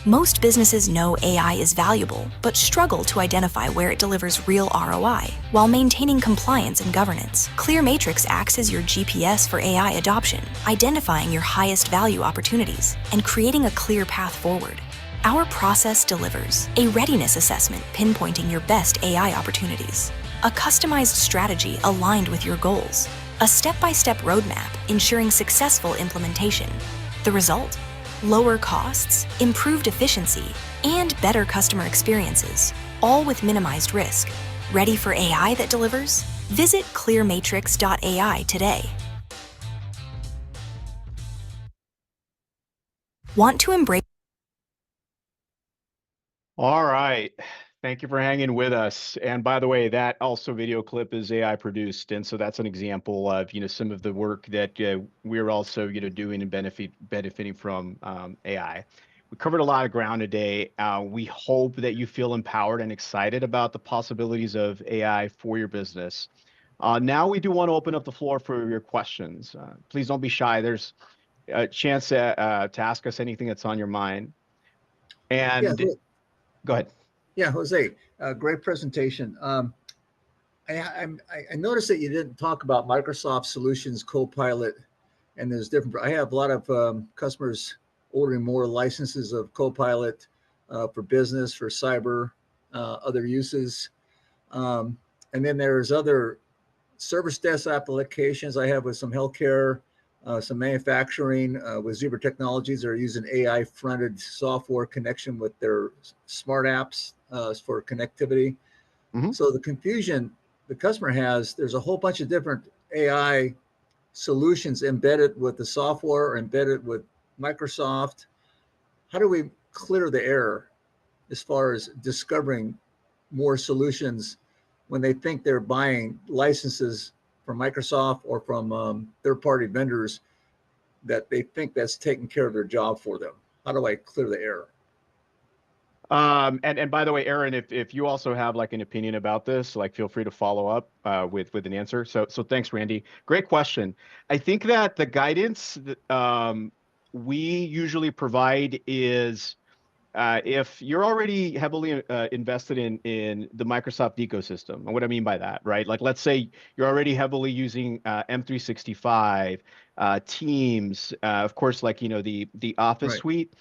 Most businesses know AI is valuable, but struggle to identify where it delivers real ROI while maintaining compliance and governance. Clear Matrix acts as your GPS for AI adoption, identifying your highest value opportunities and creating a clear path forward. Our process delivers a readiness assessment pinpointing your best AI opportunities, a customized strategy aligned with your goals, a step-by-step roadmap ensuring successful implementation. The result? Lower costs, improved efficiency, and better customer experiences, all with minimized risk. Ready for AI that delivers? Visit clearmatrix.ai today. Want to embrace? All right. Thank you for hanging with us. And by the way, that also video clip is AI produced. And so that's an example of, some of the work that we're also, doing and benefiting from AI. We covered a lot of ground today. We hope that you feel empowered and excited about the possibilities of AI for your business. Now we do want to open up the floor for your questions. Please don't be shy. There's a chance to ask us anything that's on your mind. And go ahead. Yeah, Jose, great presentation. I noticed that you didn't talk about Microsoft Solutions Copilot, and there's different. I have a lot of customers ordering more licenses of Copilot for business, for cyber, other uses, and then there's other service desk applications I have with some healthcare, some manufacturing with Zebra Technologies. They're using AI-fronted software connection with their smart apps for connectivity. Mm-hmm. So the confusion the customer has, there's a whole bunch of different AI solutions embedded with the software or embedded with Microsoft. How do we clear the error as far as discovering more solutions when they think they're buying licenses from Microsoft or from third-party vendors that they think that's taking care of their job for them? How do I clear the error? And by the way, Aaron, if you also have like an opinion about this, like feel free to follow up with an answer. So thanks, Randy. Great question. I think that the guidance that we usually provide is if you're already heavily invested in the Microsoft ecosystem, and what I mean by that, right? Like, let's say you're already heavily using M365, Teams, of course, like the Office Right. suite,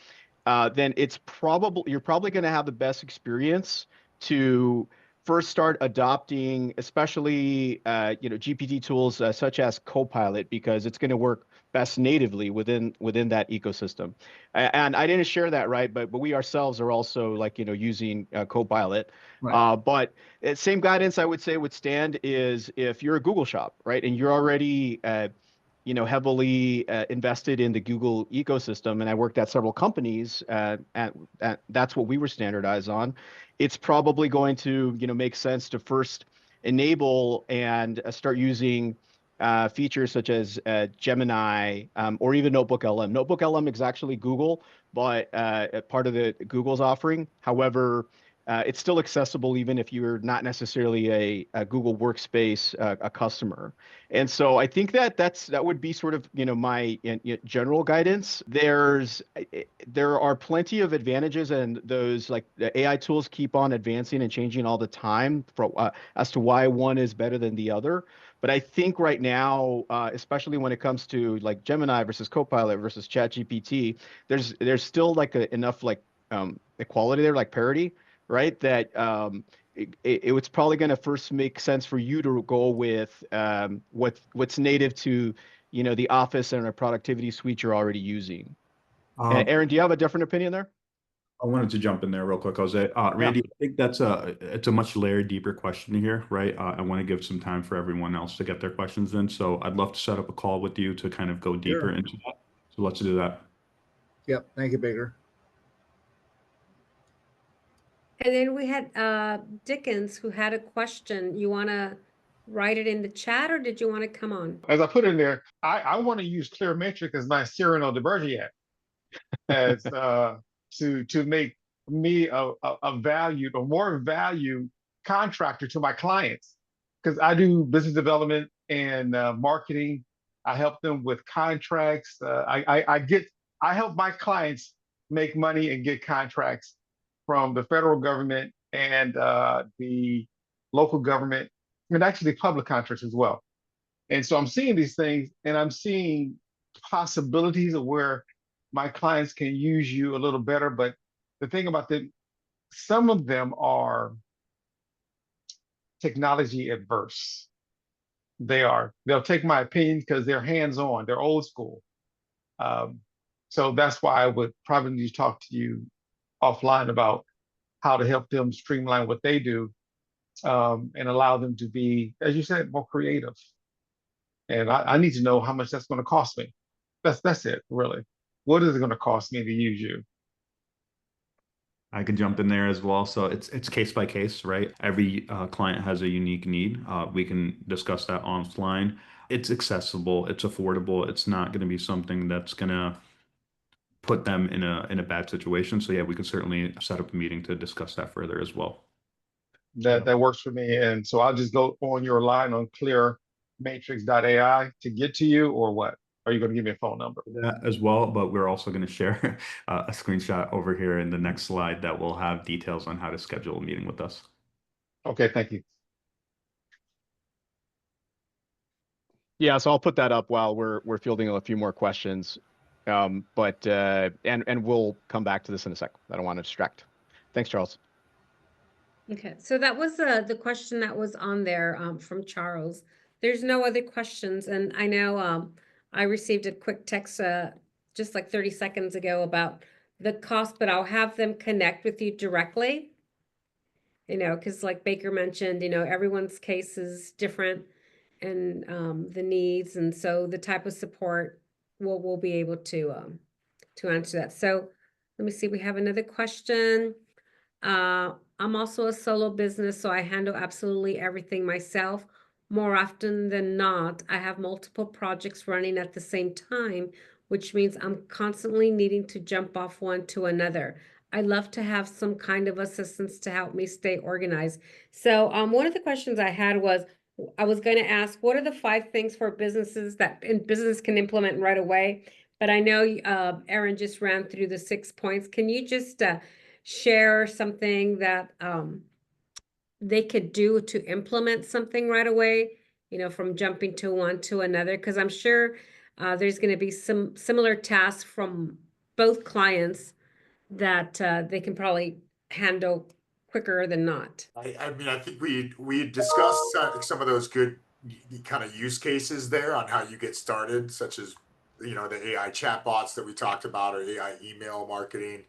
then you're probably going to have the best experience to first start adopting, especially GPT tools such as Copilot, because it's going to work best natively within that ecosystem. And I didn't share that, right? But we ourselves are also like using Copilot. Right. But same guidance I would say would stand is if you're a Google shop, right, and you're already heavily invested in the Google ecosystem, and I worked at several companies, and that's what we were standardized on. It's probably going to, make sense to first enable and start using features such as Gemini or even Notebook LM. Notebook LM is actually Google, but part of the Google's offering. However, it's still accessible even if you're not necessarily a Google Workspace a customer. And so I think that would be sort of my general guidance. There are plenty of advantages, and those like the AI tools keep on advancing and changing all the time as to why one is better than the other. But I think right now, especially when it comes to like Gemini versus Copilot versus ChatGPT, there's still like enough like equality there, like parity, right? That it's probably going to first make sense for you to go with what's native to the Office and a productivity suite you're already using. Aaron, do you have a different opinion there? I wanted to jump in there real quick, Jose. Yeah. Randy, I think it's a much layered, deeper question here, right? I want to give some time for everyone else to get their questions in. So I'd love to set up a call with you to kind of go deeper Sure. into that. So let's do that. Yep. Thank you, Baker. And then we had Dickens who had a question. You want to write it in the chat, or did you want to come on? As I put in there, I want to use Clear Matrix as my Cyrano de Bergerac as to make me a valued or more valued contractor to my clients, because I do business development and marketing. I help them with contracts. I help my clients make money and get contracts from the federal government and the local government, and actually public contracts as well. And so I'm seeing these things, and I'm seeing possibilities of where my clients can use you a little better. But the thing about them, some of them are technology adverse. They'll take my opinion because they're hands-on, they're old school. So that's why I would probably need to talk to you offline about how to help them streamline what they do, and allow them to be, as you said, more creative. And I need to know how much that's going to cost me. That's it, really. What is it going to cost me to use you? I could jump in there as well. So it's case by case, right? Every client has a unique need. We can discuss that offline. It's accessible, it's affordable. It's not going to be something that's going to put them in a bad situation. So yeah, we could certainly set up a meeting to discuss that further as well. That works for me. And so I'll just go on your line on clearmatrix.ai to get to you, or what? Are you going to give me a phone number? That as well, but we're also going to share a screenshot over here in the next slide that will have details on how to schedule a meeting with us. Okay, thank you. Yeah, so I'll put that up while we're fielding a few more questions. But we'll come back to this in a sec. I don't want to distract. Thanks, Charles. Okay, so that was the question that was on there from Charles. There's no other questions, and I know I received a quick text just like 30 seconds ago about the cost, but I'll have them connect with you directly. Because like Baker mentioned, everyone's case is different, and the needs, and so the type of support we'll be able to answer that. So let me see, we have another question. I'm also a solo business, so I handle absolutely everything myself. More often than not, I have multiple projects running at the same time, which means I'm constantly needing to jump off one to another. I love to have some kind of assistance to help me stay organized. So one of the questions I had was, I was going to ask, what are the 5 things for businesses that business can implement right away? But I know Aaron just ran through the 6 points. Can you just share something that they could do to implement something right away, from jumping to one to another? Because I'm sure there's going to be some similar tasks from both clients that they can probably handle quicker than not. I mean, I think we discussed some of those good kind of use cases there on how you get started, such as the AI chatbots that we talked about, or AI email marketing.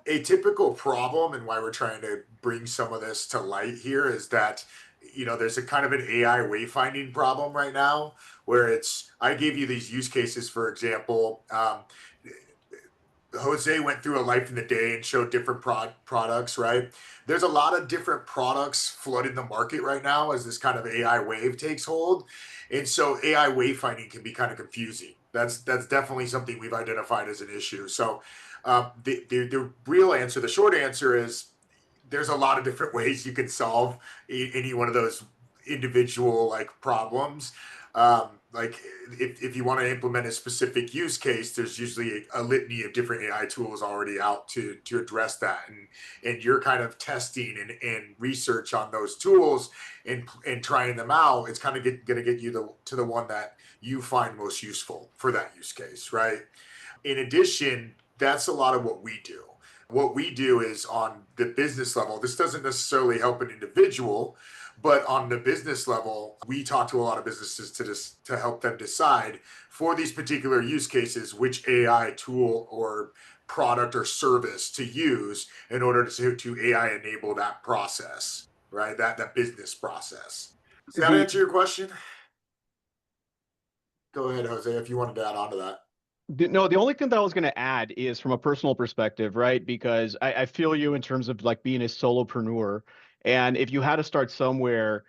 A typical problem, and why we're trying to bring some of this to light here, is that there's a kind of an AI wayfinding problem right now, where I gave you these use cases. For example, Jose went through a life in the day and showed different products, right? There's a lot of different products flooding the market right now as this kind of AI wave takes hold. And so AI wayfinding can be kind of confusing. That's definitely something we've identified as an issue. So the real answer, the short answer, is there's a lot of different ways you can solve any one of those individual problems. Like if you want to implement a specific use case, there's usually a litany of different AI tools already out to address that, and you're kind of testing and research on those tools and trying them out. It's kind of going to get you to the one that you find most useful for that use case, right? In addition, that's a lot of what we do. What we do is, on the business level, this doesn't necessarily help an individual, but on the business level, we talk to a lot of businesses to help them decide, for these particular use cases, which AI tool or product or service to use in order to AI enable that process, right? That business process. Does that answer your question? Go ahead, Jose, if you wanted to add on to that. No, the only thing that I was going to add is from a personal perspective, right? Because I feel you in terms of like being a solopreneur. And if you had to start somewhere,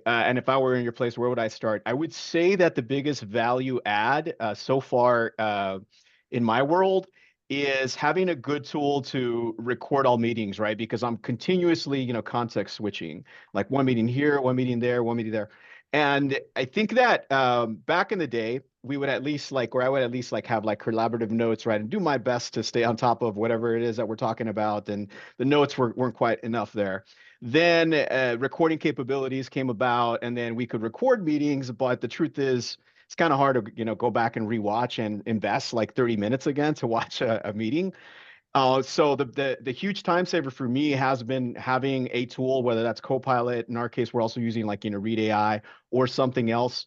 and if I were in your place, where would I start? I would say that the biggest value add so far in my world is having a good tool to record all meetings, right? Because I'm continuously, context switching, like one meeting here, one meeting there, one meeting there. And I think that back in the day, we would at least or I would at least have collaborative notes, right? And do my best to stay on top of whatever it is that we're talking about. And the notes weren't quite enough there. Then recording capabilities came about, and then we could record meetings. But the truth is, it's kind of hard to, go back and rewatch and invest 30 minutes again to watch a meeting. So the huge time saver for me has been having a tool, whether that's Copilot. In our case, we're also using Read AI or something else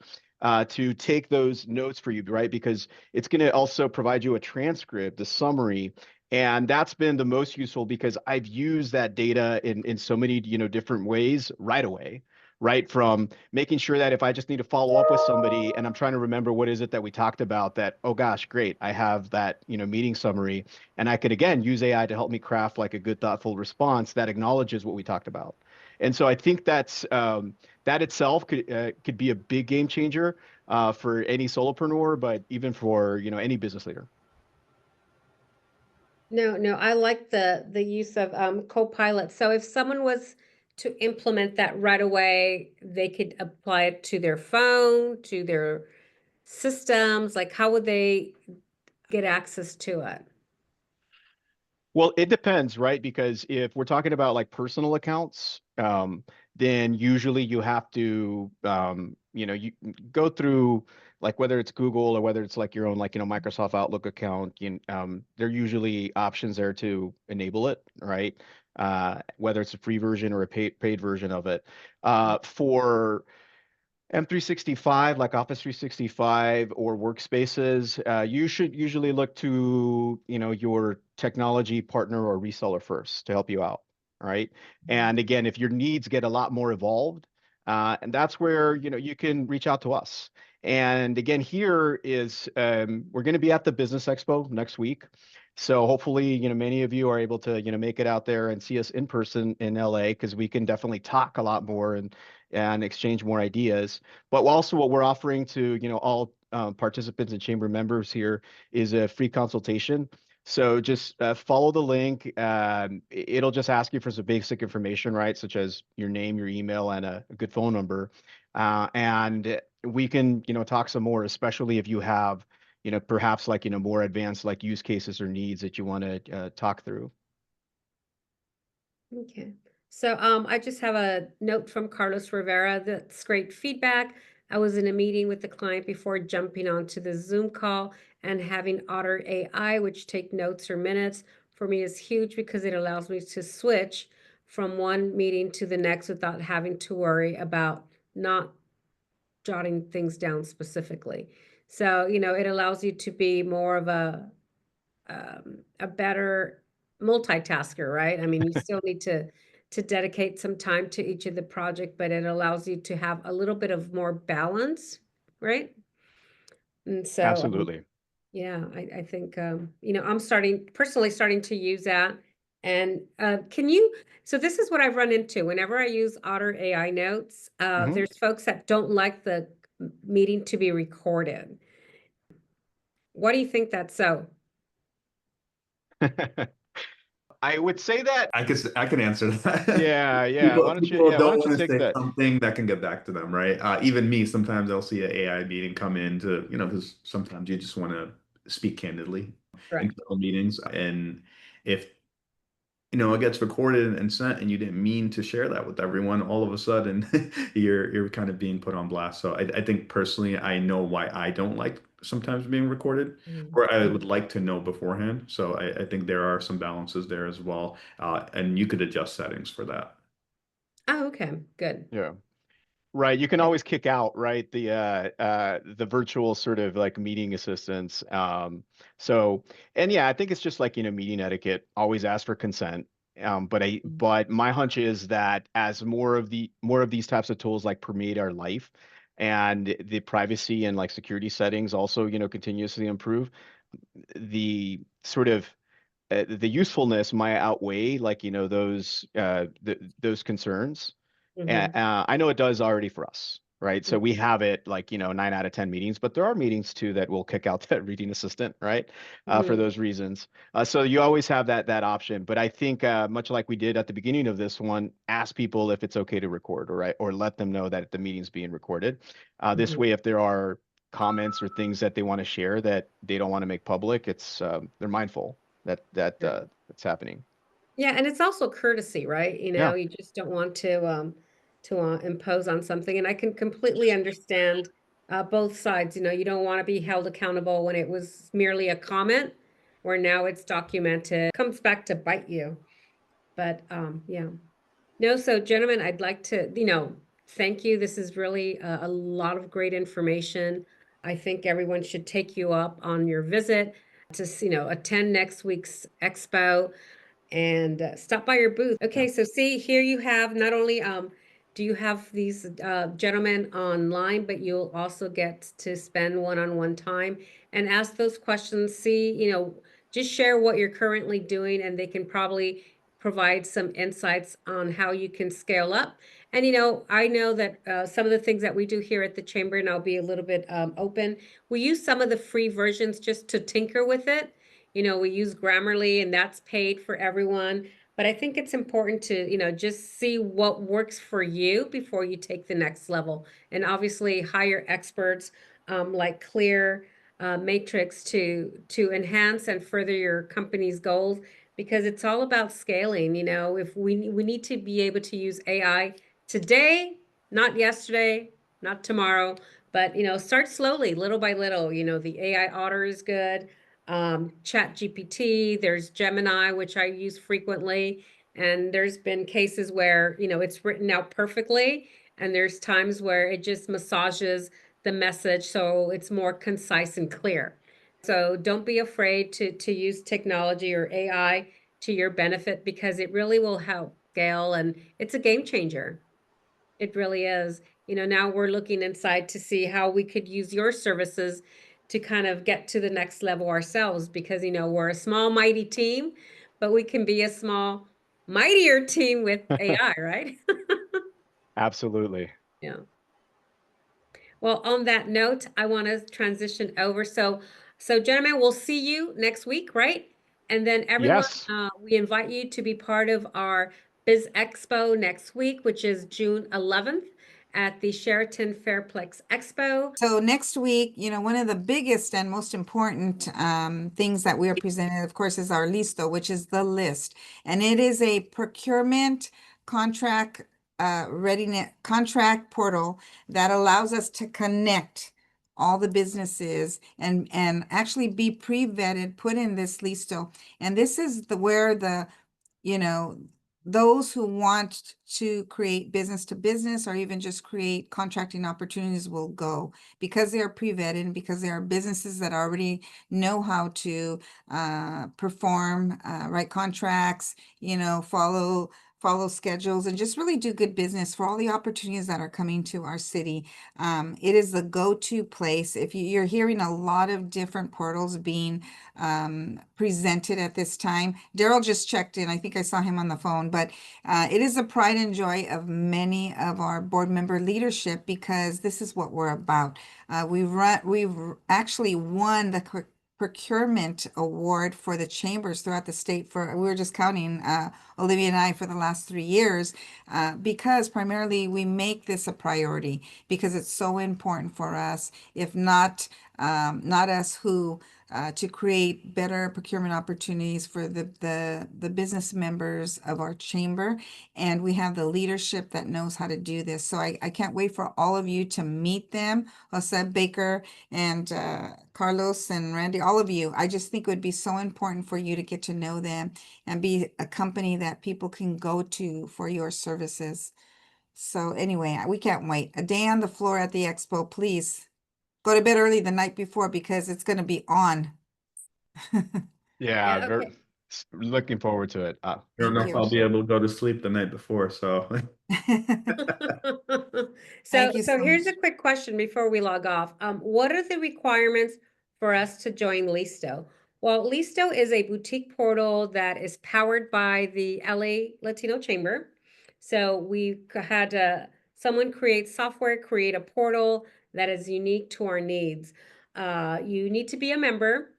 to take those notes for you, right? Because it's going to also provide you a transcript, the summary. And that's been the most useful because I've used that data in so many, different ways right away. Right, from making sure that if I just need to follow up with somebody and I'm trying to remember what is it that we talked about, that, oh gosh, great, I have that, meeting summary, and I could again use AI to help me craft a good, thoughtful response that acknowledges what we talked about. And so I think that itself could be a big game changer for any solopreneur, but even for any business leader. No, I like the use of Copilot. So if someone was to implement that right away, they could apply it to their phone, to their systems. How would they get access to it? Well, it depends, right? Because if we're talking about personal accounts, then usually you have to, you go through whether it's Google or whether it's your own Microsoft Outlook account. There are usually options there to enable it, right? Whether it's a free version or a paid version of it. For M365, like Office 365 or workspaces, you should usually look to, your technology partner or reseller first to help you out, right? And again, if your needs get a lot more evolved, and that's where, you can reach out to us. And again, here is, we're going to be at the Business Expo next week. So hopefully, many of you are able to, make it out there and see us in person in LA, because we can definitely talk a lot more and exchange more ideas. But also what we're offering to, all participants and chamber members here is a free consultation So just follow the link. It'll just ask you for some basic information, right? Such as your name, your email, and a good phone number. And we can, talk some more, especially if you have, perhaps like, more advanced like use cases or needs that you want to talk through. Okay. So I just have a note from Carlos Rivera. That's great feedback. I was in a meeting with the client before jumping onto the Zoom call, and having Otter AI, which take notes or minutes, for me is huge because it allows me to switch from one meeting to the next without having to worry about not jotting things down specifically. So, it allows you to be more of a better multitasker, right? I mean, you still need to dedicate some time to each of the project, but it allows you to have a little bit of more balance, right? And so, Absolutely. yeah, I think I'm personally starting to use that. And so this is what I've run into whenever I use Otter AI Notes. Mhm. There's folks that don't like the meeting to be recorded. What do you think that's so? I would say that, I can answer that. yeah. People, Why don't you, people yeah, why don't don't you want to take say that? something that can get back to them, right? Even me, sometimes I'll see an AI meeting come in to, because sometimes you just want to speak candidly in Correct. couple meetings. And if, it gets recorded and sent and you didn't mean to share that with everyone, all of a sudden you're kind of being put on blast. So I think personally, I know why I don't like sometimes being recorded, or I would like to know beforehand. So I think there are some balances there as well. And you could adjust settings for that. Oh, okay, good. Yeah. Right. You can Yeah. always kick out, right? The virtual sort of like meeting assistants. So and yeah, I think it's just like, meeting etiquette, always ask for consent. But my hunch is that as more of these types of tools like permeate our life, and the privacy and like security settings also, continuously improve, the sort of the usefulness might outweigh like, those concerns. Mhm. I know it does already for us, right? So we have it like, 9 out of 10 meetings, but there are meetings too that will kick out that reading assistant, right? For Mhm. those reasons. So you always have that option. But I think much like we did at the beginning of this one, ask people if it's okay to record, or let them know that the meeting's being recorded. This Mhm. way, if there are comments or things that they want to share that they don't want to make public, they're mindful Right. that's happening. Yeah, and it's also courtesy, right? Yeah. You just don't want to impose on something, and I can completely understand both sides. You don't want to be held accountable when it was merely a comment, where now it's documented, comes back to bite you. But yeah. No, so gentlemen, I'd like to, thank you. This is really a lot of great information. I think everyone should take you up on your visit to, attend next week's expo and stop by your booth. Okay, so see, here you have not only do you have these gentlemen online, but you'll also get to spend one-on-one time and ask those questions. See, just share what you're currently doing, and they can probably provide some insights on how you can scale up. And I know that some of the things that we do here at the chamber, and I'll be a little bit open, we use some of the free versions just to tinker with it. We use Grammarly, and that's paid for everyone. But I think it's important to, just see what works for you before you take the next level. And obviously hire experts like Clear Matrix to enhance and further your company's goals, because it's all about scaling. If we need to be able to use AI today, not yesterday, not tomorrow, but start slowly, little by little. The AI Otter is good. Chat GPT, there's Gemini, which I use frequently. And there's been cases where, it's written out perfectly. And there's times where it just massages the message so it's more concise and clear. So don't be afraid to use technology or AI to your benefit, because it really will help scale, and it's a game changer. It really is. Now we're looking inside to see how we could use your services to kind of get to the next level ourselves, because, we're a small, mighty team, but we can be a small, mightier team with AI, right? Absolutely. Yeah. Well, on that note, I want to transition over. So gentlemen, we'll see you next week, right? And then everyone, Yes. we invite you to be part of our Biz Expo next week, which is June 11th at the Sheraton Fairplex Expo. So next week, one of the biggest and most important things that we are presenting, of course, is our listo, which is the list. And it is a procurement contract readiness contract portal that allows us to connect all the businesses and actually be pre-vetted, put in this listo. And this is where those who want to create business to business or even just create contracting opportunities will go, because they are pre-vetted and because they are businesses that already know how to perform, write contracts, follow schedules, and just really do good business for all the opportunities that are coming to our city. It is the go-to place. If you're hearing a lot of different portals being presented at this time. Daryl just checked in. I think I saw him on the phone, but it is a pride and joy of many of our board member leadership, because this is what we're about. We've actually won the procurement award for the chambers throughout the state we were just counting, Olivia and I, for the last 3 years, because primarily we make this a priority because it's so important for us. If not us, who to create better procurement opportunities for the business members of our chamber. And we have the leadership that knows how to do this. So I can't wait for all of you to meet them, Jose, Baker, and Carlos and Randy, all of you. I just think it would be so important for you to get to know them and be a company that people can go to for your services. So anyway, we can't wait. A day on the floor at the expo, please. Go to bed early the night before because it's going to be on. Yeah, Yeah, okay. looking forward to it. I don't know Thank if you. I'll be able to go to sleep the night before, so. Thank you So so here's a much. quick question before we log off. What are the requirements for us to join Listo? Well, Listo is a boutique portal that is powered by the LA Latino Chamber. So we had someone create software, create a portal that is unique to our needs. You need to be a member.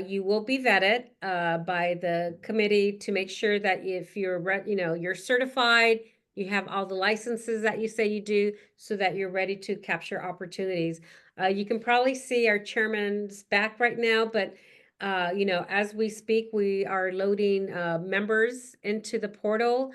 You will be vetted by the committee to make sure that if you're certified, you have all the licenses that you say you do, so that you're ready to capture opportunities. You can probably see our chairman's back right now, but as we speak, we are loading members into the portal.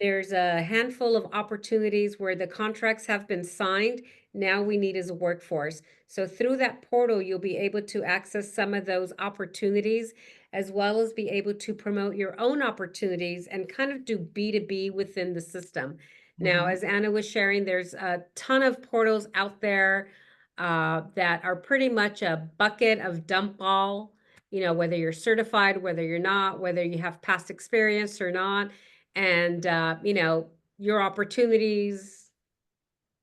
There's a handful of opportunities where the contracts have been signed. Now we need is a workforce. So through that portal, you'll be able to access some of those opportunities, as well as be able to promote your own opportunities and kind of do B2B within the system. Now, as Anna was sharing, there's a ton of portals out there that are pretty much a bucket of dump all, whether you're certified, whether you're not, whether you have past experience or not. And, your opportunities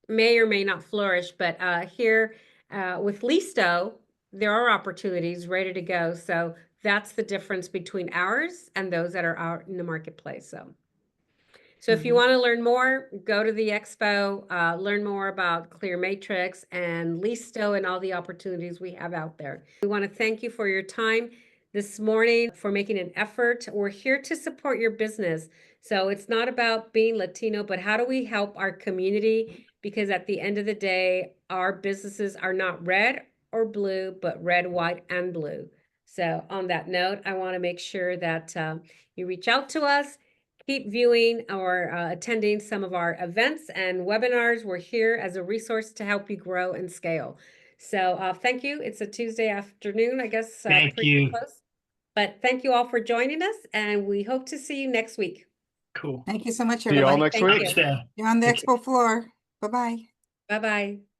may or may not flourish, but here with Listo, there are opportunities ready to go. So that's the difference between ours and those that are out in the marketplace. So if you want to learn more, go to the expo, learn more about Clear Matrix and Listo and all the opportunities we have out there. We want to thank you for your time this morning, for making an effort. We're here to support your business. So it's not about being Latino, but how do we help our community? Because at the end of the day, our businesses are not red or blue, but red, white, and blue. So on that note, I want to make sure that you reach out to us. Keep viewing or attending some of our events and webinars. We're here as a resource to help you grow and scale. So thank you. It's a Tuesday afternoon, I guess. Thank you. Close. But thank you all for joining us, and we hope to see you next week. Cool. Thank you so much, See you all everybody. next Thank week. you. You're on the expo floor. Bye-bye. Bye-bye.